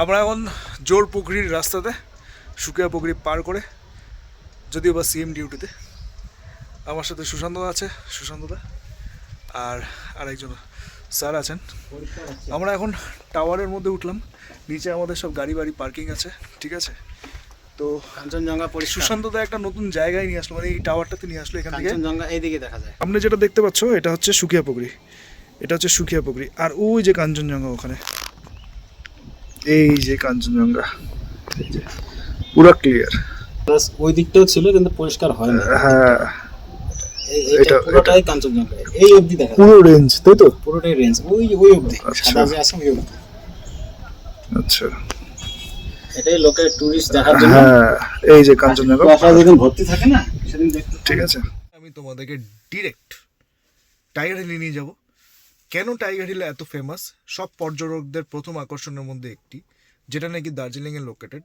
আমরা এখন জোর পুকুরির রাস্তাতে শুকিয়া পুকুরি পার করে, যদিও বা সিএম ডিউটিতে। আমার সাথে সুশান্ত আছে, সুশান্তদা, আর আরেকজন স্যার আছেন। আমরা এখন টাওয়ারের মধ্যে উঠলাম। নিচে আমাদের সব গাড়ি বাড়ি পার্কিং আছে, ঠিক আছে। তো কাঞ্চনজঙ্ঘা সুশান্তদা একটা নতুন জায়গায় নিয়ে আসলো, মানে এই টাওয়ারটাতে নিয়ে আসলো। এখান থেকে কাঞ্চনজঙ্ঘা এইদিকে দেখা যায়। আপনি যেটা দেখতে পাচ্ছ এটা হচ্ছে শুকিয়া পুকুরি, এটা হচ্ছে শুকিয়া পুকুরি। আর ওই যে কাঞ্চনজঙ্ঘা, ওখানে এই যে কাঞ্চনজঙ্ঘা, এই যে পুরো ক্লিয়ার। ওই দিকটাও ছিল কিন্তু পরিষ্কার হয় না। হ্যাঁ, এটা পুরোটাই কাঞ্চনজঙ্ঘা, এই অবধি দেখা যায় পুরো রেঞ্জ, তাই তো? পুরোটাই রেঞ্জ, ওই অবধি সাদা যে আছে ওই অবধি। আচ্ছা, এটাই লোকের টুরিস্ট দেখার জন্য। হ্যাঁ, এই যে কাঞ্চনজঙ্ঘা যেদিন ভর্তি থাকে না সেদিন দেখতে। ঠিক আছে, আমি তোমাদেরকে ডিরেক্ট টাইগার হিলে নিয়ে যাব। কেন টাইগার হিল এত ফেমাস? সব পর্যটকদের প্রথম আকর্ষণের মধ্যে একটি, যেটা নাকি দার্জিলিংয়ে লোকেটেড।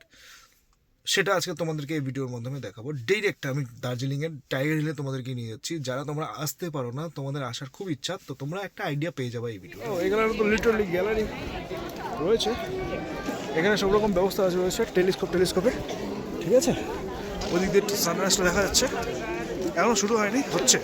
সেটা আজকে তোমাদেরকে এই ভিডিওর মাধ্যমে দেখাবো। ডিরেক্ট আমি দার্জিলিংয়ের টাইগার হিলে তোমাদেরকে নিয়ে যাচ্ছি। যারা তোমরা আসতে পারো না, তোমাদের আসার খুব ইচ্ছা, তো তোমরা একটা আইডিয়া পেয়ে যাবে এই ভিডিও। এখানে তো লিটারালি গ্যালারি রয়েছে, এখানে সব রকম ব্যবস্থা আছে, রয়েছে টেলিস্কোপে, ঠিক আছে। ওদিক দিয়ে সানরাইজটা দেখা যাচ্ছে, এখনো শুরু হয়নি, হচ্ছে।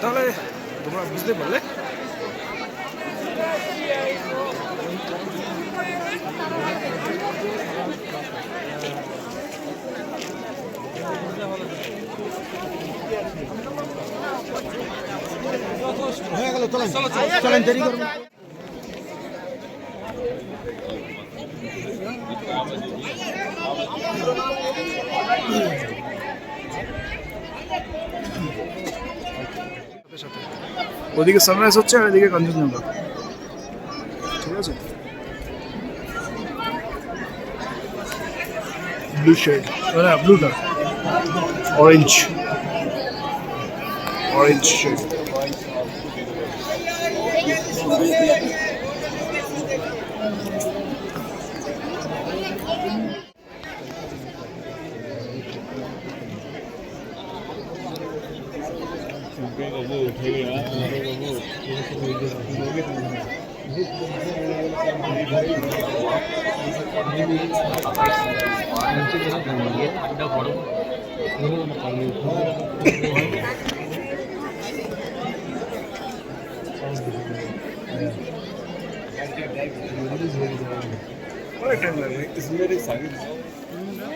তাহলে তোমরা বুঝতে পারলে হয়ে গেল। চলেন দেরি করুন। ওদিকে সানরাইজ হচ্ছে আর এদিকে কাঞ্চনজঙ্ঘা, ঠিক আছে। ব্লু শেড, না ব্লু না, orange shade.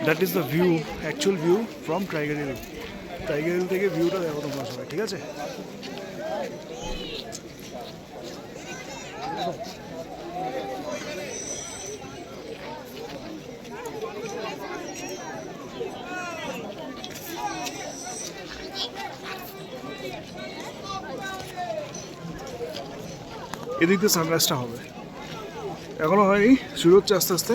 That is the view, actual view from Tiger Hill. Tiger Hill থেকে ভিউটা দেখো তোমরা সবাই, ঠিক আছে। এদিক দিয়ে সানরাইজটা হবে, এখনো হয়নি, শুরু হচ্ছে আস্তে আস্তে।